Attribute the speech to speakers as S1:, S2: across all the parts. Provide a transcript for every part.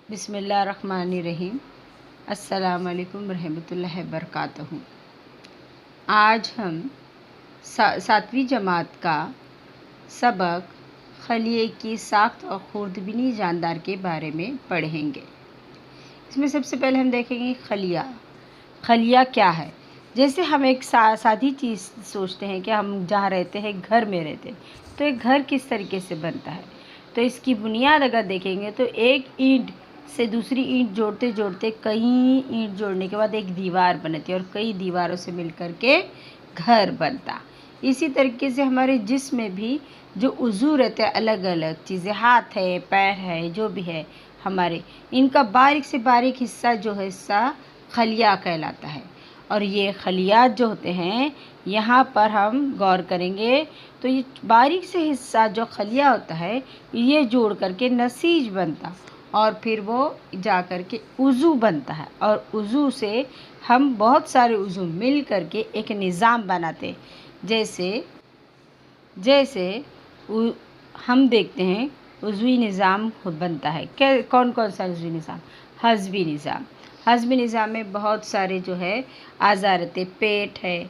S1: बिस्मिल्लाहिर्रहमानिर्रहीम। अस्सलाम वालेकुम रहमतुल्लाहि बरकातहू। आज हम सातवीं जमात का सबक खलिए की साख्त और खुर्दबीनी जानदार के बारे में पढ़ेंगे। इसमें सबसे पहले हम देखेंगे खलिया क्या है। जैसे हम एक सादी चीज़ सोचते हैं कि हम जहाँ रहते हैं घर में रहते हैं, तो एक घर किस तरीके से बनता है। तो इसकी बुनियाद अगर देखेंगे तो एक ईंट से दूसरी ईंट जोड़ते जोड़ते कई ईंट जोड़ने के बाद एक दीवार बनती है और कई दीवारों से मिलकर के घर बनता। इसी तरीके से हमारे जिस्म में भी जो उज़ू रहते हैं, अलग अलग चीज़ें, हाथ है, पैर है, जो भी है हमारे, इनका बारीक से बारीक हिस्सा जो है हिस्सा खलिया कहलाता है। और ये खलियात जो होते हैं, यहाँ पर हम गौर करेंगे तो ये बारीक से हिस्सा जो खलिया होता है, ये जोड़ करके नसीज बनता और फिर वो जा कर के उज़ू बनता है। और उज़ू से हम बहुत सारे उज़ू मिल करके एक निज़ाम बनाते। जैसे हम देखते हैं उज़वी निज़ाम बनता है। क्या कौन कौन सा उज़वी निज़ाम? हज़वी निज़ाम। हज़वी निज़ाम में बहुत सारे जो है आज़ा रहते, पेट है,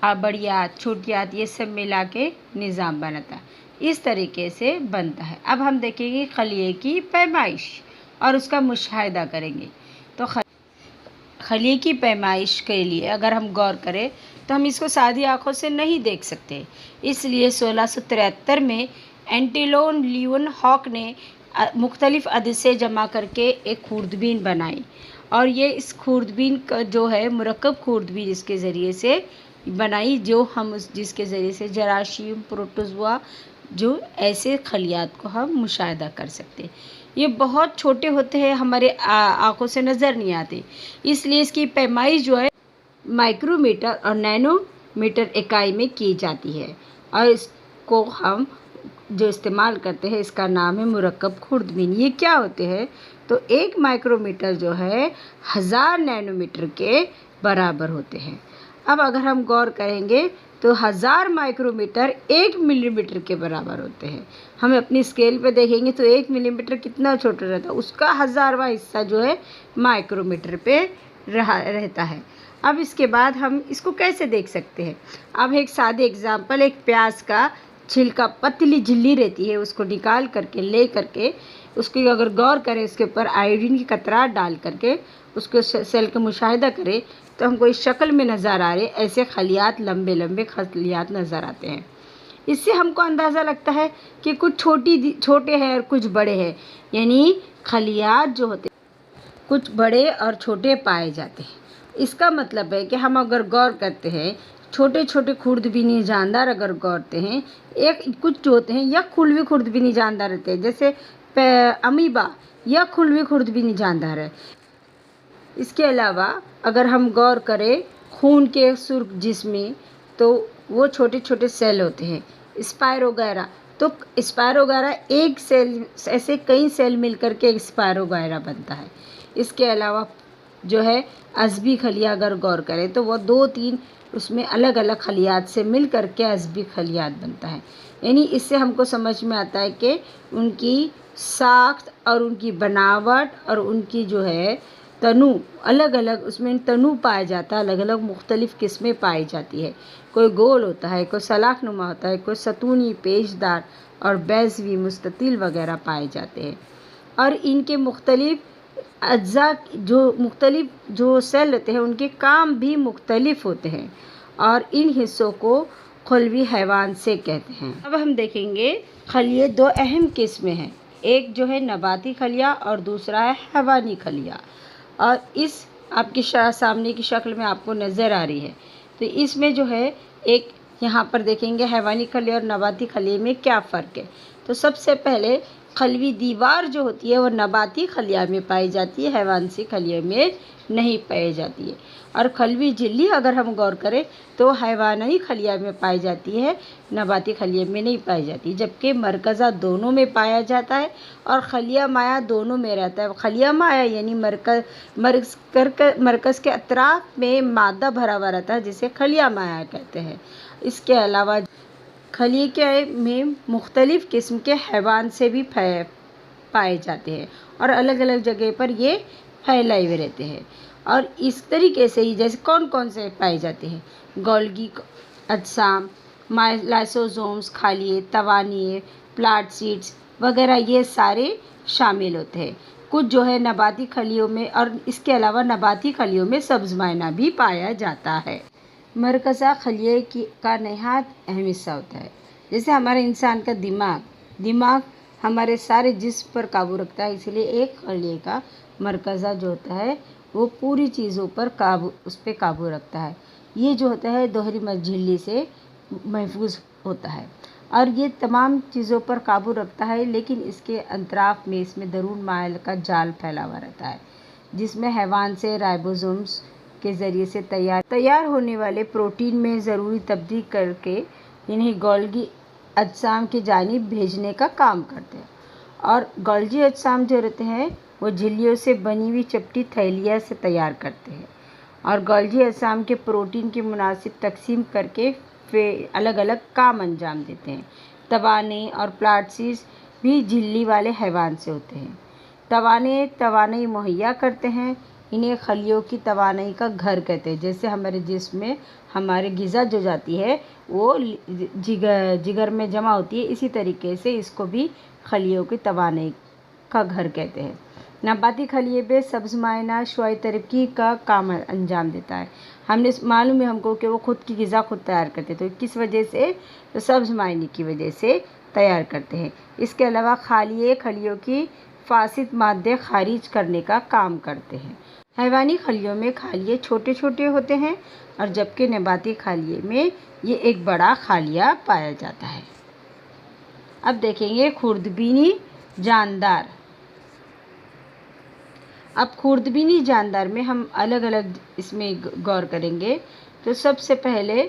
S1: बड़ियात, छोटियात, ये सब मिला के निज़ाम बनाता है। इस तरीके से बनता है। अब हम देखेंगे खलिए की पैमाइश और उसका मुशाहिदा करेंगे। तो खलिए की पैमाइश के लिए अगर हम गौर करें तो हम इसको सादी आँखों से नहीं देख सकते। इसलिए 1673 में एंटिलोन लियोन हॉक ने मुख्तलिफ़ अदसे जमा करके एक खुर्दबीन बनाई। और ये इस खुर्दबीन का जो है मुरक्कब खुर्दबीन इसके ज़रिए से बनाई, जो हम जिसके ज़रिए से जराशीम, प्रोटोज़ोआ, जो ऐसे खलियात को हम मुशाहिदा कर सकते। ये बहुत छोटे होते हैं, हमारे आँखों से नज़र नहीं आते। इसलिए इसकी पैमाइश जो है माइक्रोमीटर और नैनोमीटर इकाई में की जाती है। और इसको हम जो इस्तेमाल करते हैं, इसका नाम है मुरक्कब खुर्दबीन। ये क्या होते हैं? तो 1 माइक्रोमीटर जो है 1000 नैनोमीटर के बराबर होते हैं। अब अगर हम गौर करेंगे तो 1000 माइक्रोमीटर 1 मिलीमीटर के बराबर होते हैं। हम अपनी स्केल पे देखेंगे तो 1 मिलीमीटर कितना छोटा रहता है, उसका 1000वां हिस्सा जो है माइक्रोमीटर पे रहता है। अब इसके बाद हम इसको कैसे देख सकते हैं? अब एक सादे एग्जाम्पल, एक प्याज का छिलका, पतली झिल्ली रहती है, उसको निकाल करके ले करके उसकी अगर गौर करें, उसके ऊपर आयोडीन की कतरात डाल करके उसको सेल का मुशाहिदा करें तो हमको इस शक्ल में नज़र आ रहे ऐसे खलियात, लंबे लंबे खलियात नज़र आते हैं। इससे हमको अंदाज़ा लगता है कि कुछ छोटे हैं और कुछ बड़े हैं, यानी खलियात जो होते हैं कुछ बड़े और छोटे पाए जाते हैं। इसका मतलब है कि हम अगर गौर करते हैं, छोटे छोटे खुर्दबीनी जानदार अगर गौरते हैं, एक कुछ जो होते हैं या खुलवी खुर्दबीनी जानदार रहते हैं, जैसे अमीबा या खुलवी खुर्दबीनी जानदार है। इसके अलावा अगर हम गौर करें खून के सुर्ख जिस्म, तो वो छोटे छोटे सेल होते हैं, स्पायरोगैरा। तो स्पायरोगैरा एक सेल, ऐसे कई सेल मिलकर के एक स्पायरोगैरा बनता है। इसके अलावा जो है अज़बी खलिया अगर गौर करें तो वो 2-3 उसमें अलग अलग खलियात से मिल कर के अज़बी खलियात बनता है। यानी इससे हमको समझ में आता है कि उनकी साख्त और उनकी बनावट और उनकी जो है तनु अलग अलग, उसमें तनु पाया जाता है, अलग अलग मुख्तलिफ़ किस्में पाई जाती है। कोई गोल होता है, कोई सलाख नुमा होता है, कोई सतूनी, पेचदार और बैज़वी, मुस्ततिल वगैरह पाए जाते हैं। और इनके मुख्तलिफ़ अज्जा जो सेल रहते हैं, उनके काम भी मुख्तलिफ होते हैं और इन हिस्सों को खुलवी हैवान से कहते हैं। अब हम देखेंगे खलिए 2 अहम किस्में हैं, एक जो है नबाती खलिया और दूसरा है हैवानी खलिया। और इस आपकी सामने की शक्ल में आपको नज़र आ रही है। तो इसमें जो है एक यहाँ पर देखेंगे हैवानी खलिया और नबाती खलिए में क्या फ़र्क है। तो सबसे पहले खलवी दीवार जो होती है वो नबाती खलिया में पाई जाती है, हैवानी खलिया में नहीं पाई जाती है। और खलवी झिल्ली अगर हम गौर करें तो हैवानी खलिया में पाई जाती है, नबाती खलिया में नहीं पाई जाती। जबकि मरकज़ा दोनों में पाया जाता है और खलिया माया दोनों में रहता है। खलिया माया यानी मरकज़ के अतराफ़ में मादा भरा हुआ रहता है, जिसे खलिया माया कहते हैं। इसके अलावा खलिए में मुख्तलिफ़ किस्म के हैवान से भी पाए जाते हैं और अलग अलग जगह पर ये फैलाए हुए रहते हैं। और इस तरीके से ही जैसे कौन कौन से पाए जाते हैं, गोल्गी अजसाम, लाइसोसोम्स, खालिए, तवानिए, प्लांट सीड्स वगैरह ये सारे शामिल होते हैं। कुछ जो है नबाती खलियों में, और इसके अलावा नबाती खलियों में सब्ज़ मायना भी पाया जाता है। मरकज़ा खलिए का नहायत अहम हिस्सा होता है। जैसे हमारे इंसान का दिमाग हमारे सारे जिस्म पर काबू रखता है, इसलिए एक खलिए का मरकज़ा जो होता है वो पूरी चीज़ों पर उस पर काबू रखता है। ये जो होता है दोहरी झिल्ली से महफूज होता है और ये तमाम चीज़ों पर काबू रखता है, लेकिन इसके अंतराफ में इसमें दरून मायल का जाल फैला हुआ रहता है, जिसमें हैवान से राइबोसोम्स के ज़रिए से तैयार होने वाले प्रोटीन में ज़रूरी तब्दील करके इन्हें गोल्गी अजसाम की जानिब भेजने का काम करते हैं। और गोल्गी अजसाम जो रहते हैं वो झिल्लियों से बनी हुई चपटी थैलिया से तैयार करते हैं और गोल्गी अजसाम के प्रोटीन की मुनासिब तकसीम करके फिर अलग अलग काम अंजाम देते हैं। तवाने और प्लाटसीस भी झिल्ली वाले हैवान से होते हैं। तवानई मुहैया करते हैं। इन्हें खलियों की तवानई का घर कहते हैं। जैसे हमारे जिस्म में हमारे ग़िज़ा जो जाती है वो जिगर में जमा होती है, इसी तरीके से इसको भी खलियों की तवानई का घर कहते हैं। नबाती खलिए पे सब्ज़ मायना शुआई तरक्की का काम अंजाम देता है। हमने मालूम है हमको कि वो खुद की ग़िज़ा खुद तैयार करते, तो किस वजह से, तो सब्ज़ मायने की वजह से तैयार करते हैं। इसके अलावा खलियों की फासिद मादे खारिज करने का काम करते हैं। हैवानी खलियों में खालिए छोटे छोटे होते हैं और जबकि नबाती खालिए में ये एक बड़ा खालिया पाया जाता है। अब देखेंगे खुर्दबीनी जानदार। अब खुर्दबीनी जानदार में हम अलग अलग इसमें गौर करेंगे। तो सबसे पहले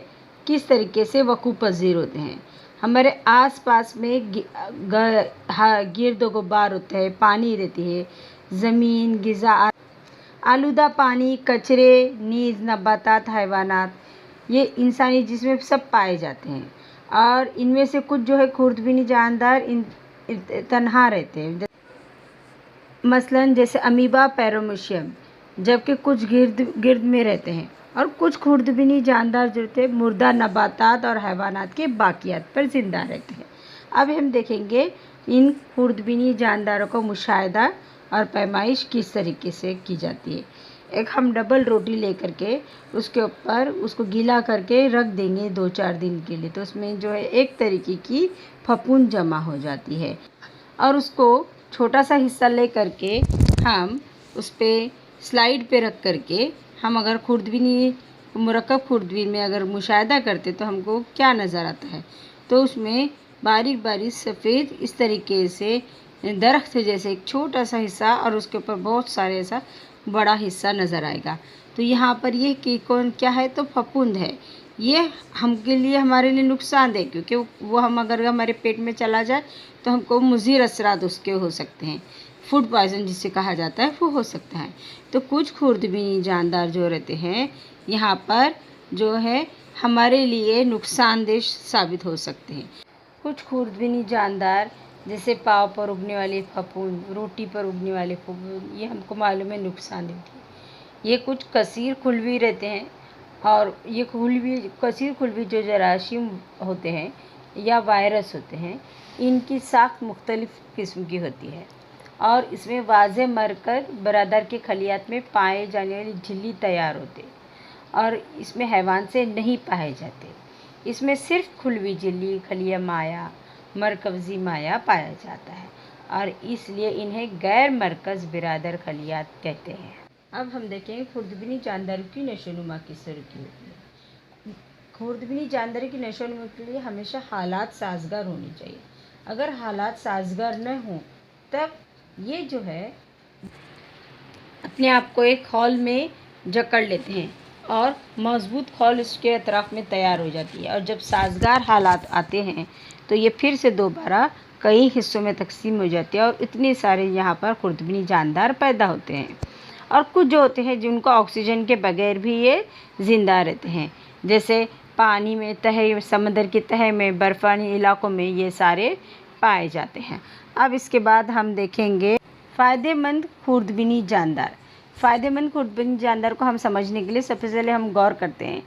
S1: किस तरीके से वक़ूफ़ पज़ीर होते हैं। हमारे आसपास में गिरद गुबार होता है, पानी रहती है, ज़मीन, ग़िज़ा, आलूदा पानी, कचरे, नीज़ नबातात, हैवानात, ये इंसानी जिस्म में सब पाए जाते हैं। और इनमें से कुछ जो है खुर्दबीनी जानदार तन्हा रहते हैं, मसलन जैसे अमीबा, पैरामीशियम, जबकि कुछ गिर्द में रहते हैं। और कुछ खुर्दबीनी जानदार जो होते हैं मुर्दा नबातात और हैवानात के बाकियात पर ज़िंदा रहते हैं। अब हम देखेंगे इन खुर्दबीनी जानदारों का मुशाहिदा और पैमाइश किस तरीके से की जाती है। एक हम डबल रोटी लेकर के उसके ऊपर उसको गीला करके रख देंगे 2-4 दिन के लिए, तो उसमें जो है एक तरीके की फफूंद जमा हो जाती है और उसको छोटा सा हिस्सा ले करके हम उस पर स्लाइड पे रख करके हम अगर खुर्दबीनी मुरक्कब खुर्दबीन में अगर मुशाहिदा करते तो हमको क्या नज़र आता है, तो उसमें बारीक बारीक सफ़ेद इस तरीके से दरख्त जैसे एक छोटा सा हिस्सा और उसके ऊपर बहुत सारे ऐसा बड़ा हिस्सा नज़र आएगा। तो यहाँ पर ये कि कौन क्या है, तो फफूंद है। ये हमके लिए हमारे लिए नुकसानदेह, क्योंकि वो हम अगर हमारे पेट में चला जाए तो हमको मुज़िर असरात उसके हो सकते हैं, फूड पॉइज़न जिसे कहा जाता है वो हो सकता है। तो कुछ खुर्दबीनी जानदार जो रहते हैं यहाँ पर जो है हमारे लिए नुकसानदेह साबित हो सकते हैं। कुछ खुर्दबीनी जानदार जैसे पाव पर उगने वाले फफूंद, रोटी पर उगने वाले फफूंद, ये हमको मालूम है नुकसानदेह है। ये कुछ कसीर खुलवी रहते हैं और ये कसीर खुलवी जो जरासीम होते हैं या वायरस होते हैं, इनकी साख्त मुख्तलिफ़ किस्म की होती है और इसमें वाज़े मरकर बरादर के खलियात में पाए जाने वाली झिल्ली तैयार होते और इसमें हैवान से नहीं पाए जाते। इसमें सिर्फ खुलवी झिल्ली, खलिया माया, मरकज़ी माया पाया जाता है और इसलिए इन्हें गैर मरकज़ बिरादर खलियात कहते हैं। अब हम देखेंगे खुर्दबीनी जानदारों की नशोनुमा किस तरह की होती है। खुर्दबीनी जानदारों की नशोनुमा के लिए हमेशा हालात साजगार होनी चाहिए। अगर हालात साजगार न हों तब ये जो है अपने आप को एक खौल में जकड़ लेते हैं और मजबूत खौल इसके अतराफ़ में तैयार हो जाती है और जब साजगार हालात आते हैं तो ये फिर से दोबारा कई हिस्सों में तकसीम हो जाती है और इतने सारे यहाँ पर खुर्दबीनी जानदार पैदा होते हैं। और कुछ जो होते हैं जिनको ऑक्सीजन के बगैर भी ये ज़िंदा रहते हैं, जैसे पानी में तह, समंदर की तह में, बर्फ़ानी इलाकों में ये सारे पाए जाते हैं। अब इसके बाद हम देखेंगे फ़ायदेमंद खुर्दबीनी जानदार। फ़ायदेमंद खुर्दबीनी जानदार को हम समझने के लिए सबसे पहले हम गौर करते हैं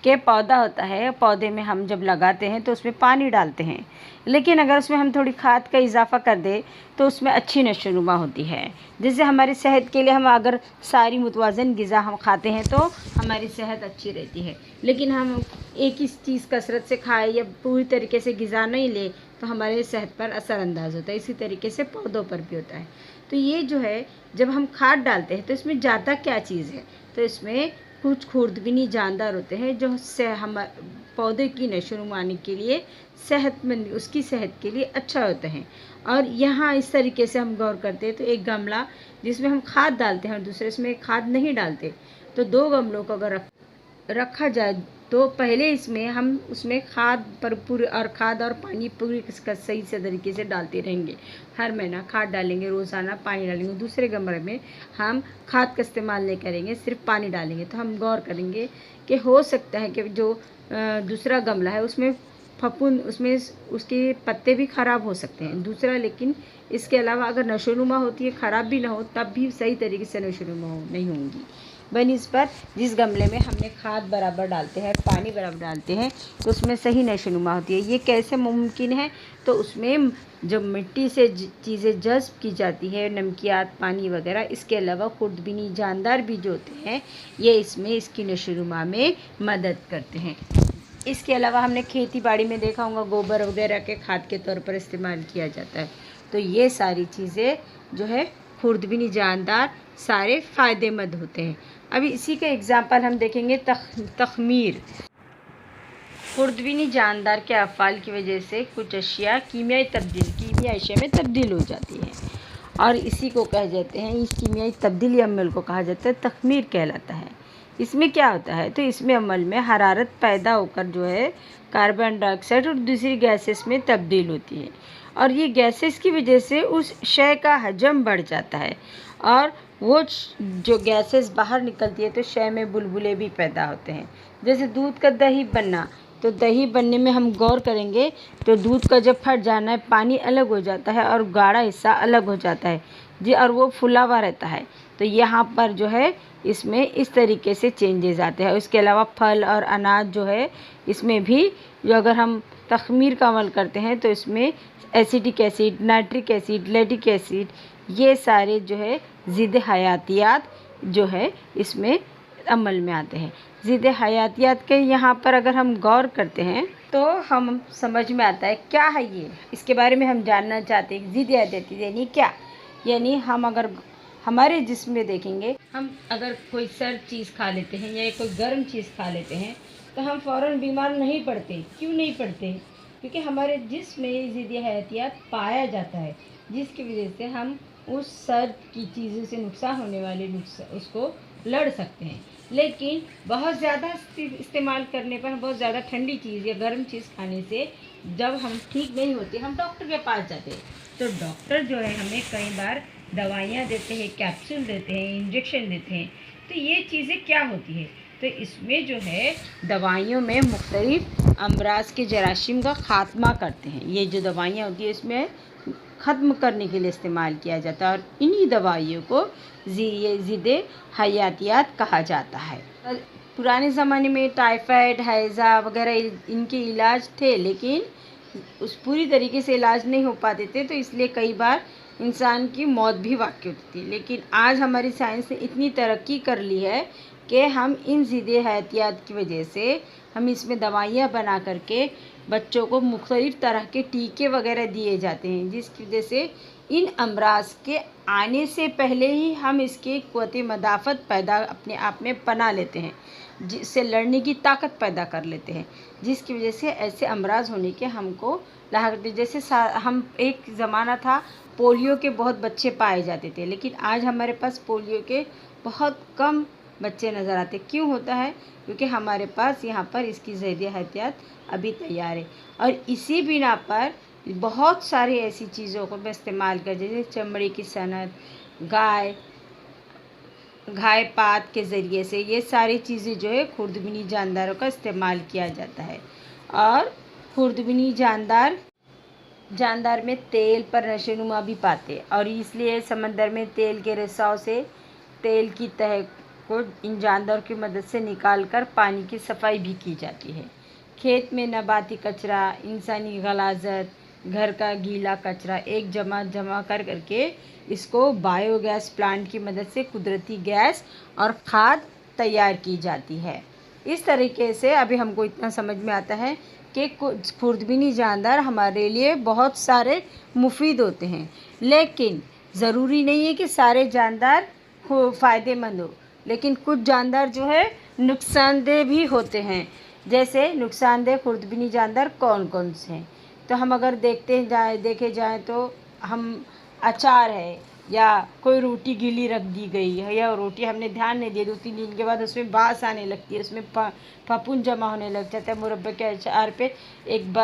S1: कि पौधा होता है, पौधे में हम जब लगाते हैं तो उसमें पानी डालते हैं, लेकिन अगर उसमें हम थोड़ी खाद का इजाफा कर दें तो उसमें अच्छी नशोनुमा होती है। जैसे हमारी सेहत के लिए हम अगर सारी मुतवाज़न ग़िज़ा हम खाते हैं तो हमारी सेहत अच्छी रहती है, लेकिन हम एक ही चीज़ कसरत से खाएं या पूरी तरीके से ग़िज़ा नहीं ले तो हमारे सेहत पर असरअंदाज होता है। इसी तरीके से पौधों पर भी होता है। तो ये जो है, जब हम खाद डालते हैं तो इसमें जाता क्या चीज़ है, तो इसमें कुछ खुर्दबीनी जानदार होते हैं जो हम पौधे की नशोनुमानी के लिए सेहतमंद, उसकी सेहत के लिए अच्छा होते हैं। और यहाँ इस तरीके से हम गौर करते हैं तो एक गमला जिसमें हम खाद डालते हैं और दूसरे इसमें खाद नहीं डालते, तो दो गमलों को अगर रखा जाए तो पहले इसमें हम उसमें खाद भरपूर और खाद और पानी पूरी सही से तरीके से डालते रहेंगे। हर महीना खाद डालेंगे, रोज़ाना पानी डालेंगे। दूसरे गमले में हम खाद का इस्तेमाल नहीं करेंगे, सिर्फ पानी डालेंगे। तो हम गौर करेंगे कि हो सकता है कि जो दूसरा गमला है उसमें फफूंद, उसमें उसके पत्ते भी ख़राब हो सकते हैं दूसरा, लेकिन इसके अलावा अगर नशोनुमा होती है, ख़राब भी ना हो, तब भी सही तरीके से नशोनुमा नहीं होंगी। बनिस्बत जिस गमले में हमने खाद बराबर डालते हैं, पानी बराबर डालते हैं, तो उसमें सही नशोनुमा होती है। ये कैसे मुमकिन है, तो उसमें जब मिट्टी से चीज़ें जज़्ब की जाती है, नमकियात, पानी वगैरह, इसके अलावा खुर्दबीनी जानदार भी जो होते हैं ये इसमें इसकी नशोनुमा में मदद करते हैं। इसके अलावा हमने खेती बाड़ी में देखा होगा गोबर वगैरह के खाद के तौर पर इस्तेमाल किया जाता है। तो ये सारी चीज़ें जो है खुर्दबीनी जानदार सारे फ़ायदेमंद होते हैं। अभी इसी का एग्ज़ाम्पल हम देखेंगे तख़मीर। खुर्दबीनी जानदार के अफ़ाल की वजह से कुछ अशिया कीमियाई अशिया में तब्दील हो जाती है और इसी को कह जाते हैं, इस कीमियाई तब्दीली अमल को कहा जाता है तख़मीर कहलाता है। इसमें क्या होता है, तो इसमें अमल में हरारत पैदा होकर जो है कार्बन डाइऑक्साइड और दूसरी गैसेस में तब्दील होती है और ये गैसेस की वजह से उस शय का हजम बढ़ जाता है और वो जो गैसेस बाहर निकलती है तो शय में बुलबुले भी पैदा होते हैं। जैसे दूध का दही बनना, तो दही बनने में हम गौर करेंगे तो दूध का जब फट जाना है, पानी अलग हो जाता है और गाढ़ा हिस्सा अलग हो जाता है जी, और वो फुला हुआ रहता है। तो यहाँ पर जो है इसमें इस तरीके से चेंजेस आते हैं। इसके अलावा फल और अनाज जो है इसमें भी जो अगर हम तख़मीर का अमल करते हैं तो इसमें acetic acid, nitric acid, lactic acid, ये सारे जो है ज़िद हयातियात जो है इसमें अमल में आते हैं। ज़िद हयातियात के यहाँ पर अगर हम गौर करते हैं तो हम समझ में आता है क्या है ये, इसके बारे में हम जानना चाहते हैं। ज़िद हयातियात यानी क्या, यानी हम अगर हमारे जिस्म में देखेंगे, हम अगर कोई सर्द चीज़ खा लेते हैं या कोई गर्म चीज़ खा लेते हैं तो हम फ़ौरन बीमार नहीं पड़ते। क्यों नहीं पड़ते? क्योंकि हमारे जिस्म में ज़िद हयातियात पाया जाता है, जिसकी वजह से हम उस सर्द की चीज़ों से नुकसान होने वाले उसको लड़ सकते हैं। लेकिन बहुत ज़्यादा इस्तेमाल करने पर, बहुत ज़्यादा ठंडी चीज़ या गर्म चीज़ खाने से जब हम ठीक नहीं होते, हम डॉक्टर के पास जाते हैं, तो डॉक्टर जो है हमें कई बार दवाइयाँ देते हैं, कैप्सूल देते हैं, इंजेक्शन देते हैं। तो ये चीज़ें क्या होती है, तो इसमें जो है दवाइयों में मुख्तलिफ अमराज के जरासीम का ख़ात्मा करते हैं। ये जो दवाइयाँ होती है इसमें ख़त्म करने के लिए इस्तेमाल किया जाता है और इन्हीं दवाइयों को ज़िद हयातियात कहा जाता है। पुराने ज़माने में टाइफाइड, हैज़ा वगैरह इनके इलाज थे, लेकिन उस पूरी तरीके से इलाज नहीं हो पाते थे, तो इसलिए कई बार इंसान की मौत भी वाक़ई होती थी। लेकिन आज हमारी साइंस ने इतनी तरक्की कर ली है कि हम इन ज़िद हयातियात की वजह से हम इसमें दवाइयाँ बना करके बच्चों को मुख्तलिफ़ तरह के टीके वगैरह दिए जाते हैं, जिसकी वजह से इन अमराज के आने से पहले ही हम इसके क़ुव्वत मदाफ़त पैदा अपने आप में बना लेते हैं, जिससे लड़ने की ताकत पैदा कर लेते हैं, जिसकी वजह से ऐसे अमराज होने के हमको लाहक। जैसे हम एक ज़माना था पोलियो के बहुत बच्चे पाए जाते थे, लेकिन आज हमारे पास पोलियो के बहुत कम बच्चे नज़र आते। क्यों होता है? क्योंकि हमारे पास यहाँ पर इसकी ज़िद हयातियात अभी तैयार है और इसी बिना पर बहुत सारी ऐसी चीज़ों को मैं इस्तेमाल कर, जैसे चमड़े की सनत, घाय पात के ज़रिए से, ये सारी चीज़ें जो है खुर्दबीनी जानदारों का इस्तेमाल किया जाता है। और खुर्दबीनी जानदार जानदार में तेल पर नशोनुमा भी पाते और इसलिए समंदर में तेल के रिसाव से तेल की तह को इन जानदारों की मदद से निकालकर पानी की सफाई भी की जाती है। खेत में नबाती कचरा, इंसानी गलाजत, घर का गीला कचरा एक जमा कर करके इसको बायोगैस प्लांट की मदद से कुदरती गैस और खाद तैयार की जाती है। इस तरीके से अभी हमको इतना समझ में आता है कि कुछ खुर्दबीनी जानदार हमारे लिए बहुत सारे मुफीद होते हैं, लेकिन ज़रूरी नहीं है कि सारे जानदार फ़ायदेमंद हो, लेकिन कुछ जानदार जो है नुकसानदेह भी होते हैं। जैसे नुकसानदेह खुर्दबीनी जानदार कौन कौन से हैं, तो हम अगर देखे जाएँ तो हम अचार है या कोई रोटी गीली रख दी गई है या रोटी हमने ध्यान नहीं दिया, 2-3 दिन के बाद उसमें बास आने लगती है, उसमें फफूंद जमा होने लग जाता है, मुरब्बे के अचार पे एक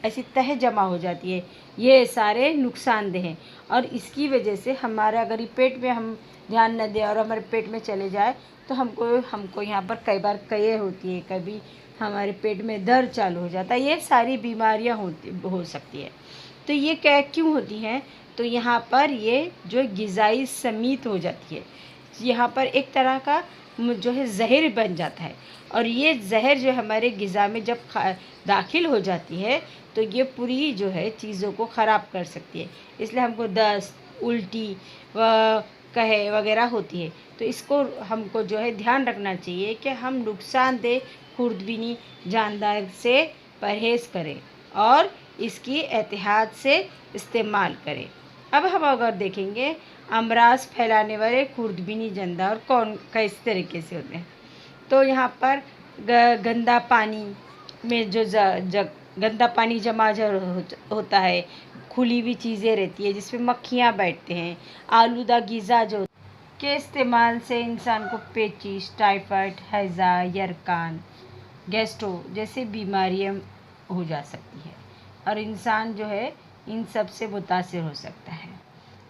S1: ऐसी तह जमा हो जाती है। ये सारे नुकसानदेह हैं और इसकी वजह से हमारा अगर ये पेट में हम ध्यान न दें और हमारे पेट में चले जाए तो हमको यहाँ पर कई बार कई होती है, कभी हमारे पेट में दर्द चालू हो जाता है, ये सारी बीमारियाँ हो सकती है। तो ये क्या क्यों होती हैं, तो यहाँ पर ये जो ग़िज़ाई समीत हो जाती है, यहाँ पर एक तरह का जो है जहर बन जाता है और ये जहर जो हमारे ग़िज़ा में जब दाखिल हो जाती है तो ये पूरी जो है चीज़ों को ख़राब कर सकती है। इसलिए हमको दस्त, उल्टी व कहे वगैरह होती है। तो इसको हमको जो है ध्यान रखना चाहिए कि हम नुकसानदेह खुर्दबीनी जानदार से परहेज़ करें और इसकी एहतियात से इस्तेमाल करें। अब हम अगर देखेंगे अमराज फैलाने वाले खुर्दबीनी जानदार किस तरीके से होते हैं, तो यहाँ पर गंदा पानी में जो गंदा पानी जमा होता है, खुली हुई चीज़ें रहती है जिसमें मक्खियाँ बैठते हैं, आलूदा ग़िज़ा जो के इस्तेमाल से इंसान को पेचिश, टाइफाइड, हैज़ा, यरकान, गैस्ट्रो जैसे बीमारियाँ हो जा सकती है और इंसान जो है इन सब से मुतासिर हो सकता है,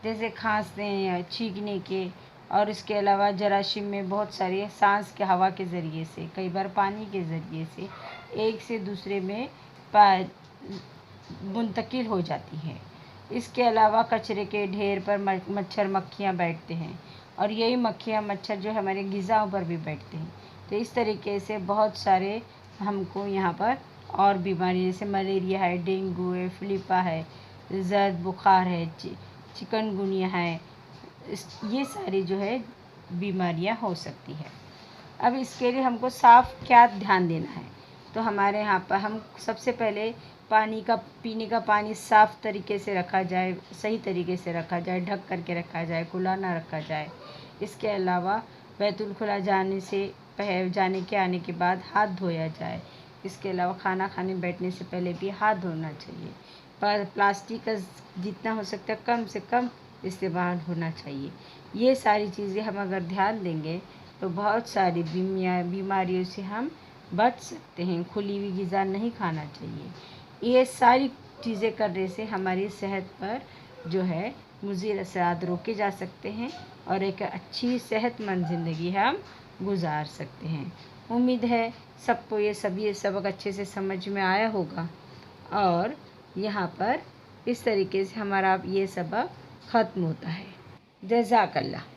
S1: जैसे खांसने या छींकने के। और इसके अलावा जरासीम में बहुत सारी सांस के हवा के ज़रिए से, कई बार पानी के ज़रिए से एक से दूसरे में मुंतकिल हो जाती है। इसके अलावा कचरे के ढेर पर मच्छर मक्खियाँ बैठते हैं और यही मक्खियाँ मच्छर जो हमारे ग़िज़ाओं पर भी बैठते हैं। तो इस तरीके से बहुत सारे हमको यहाँ पर और बीमारी जैसे मलेरिया है, डेंगू है, फिलिपा है, ज़र्द बुखार है, चिकनगुनिया है, ये सारी जो है बीमारियाँ हो सकती है। अब इसके लिए हमको साफ़ क्या ध्यान देना है, तो हमारे यहाँ पर हम सबसे पहले पीने का पानी साफ़ तरीके से रखा जाए, सही तरीके से रखा जाए, ढक करके रखा जाए, खुला ना रखा जाए। इसके अलावा बैतुल खुला जाने के आने के बाद हाथ धोया जाए। इसके अलावा खाना खाने बैठने से पहले भी हाथ धोना चाहिए। पर प्लास्टिक का जितना हो सकता है कम से कम इस्तेमाल होना चाहिए। ये सारी चीज़ें हम अगर ध्यान देंगे तो बहुत सारी बीमारियों से हम बच सकते हैं। खुली हुई ग़िज़ा नहीं खाना चाहिए। ये सारी चीज़ें करने से हमारी सेहत पर जो है मुज़िर असरात रोके जा सकते हैं और एक अच्छी सेहतमंद ज़िंदगी हम गुजार सकते हैं। उम्मीद है सबको ये सबक अच्छे से समझ में आया होगा और यहाँ पर इस तरीके से हमारा ये सबक ख़त्म होता है। जज़ाकल्लाह।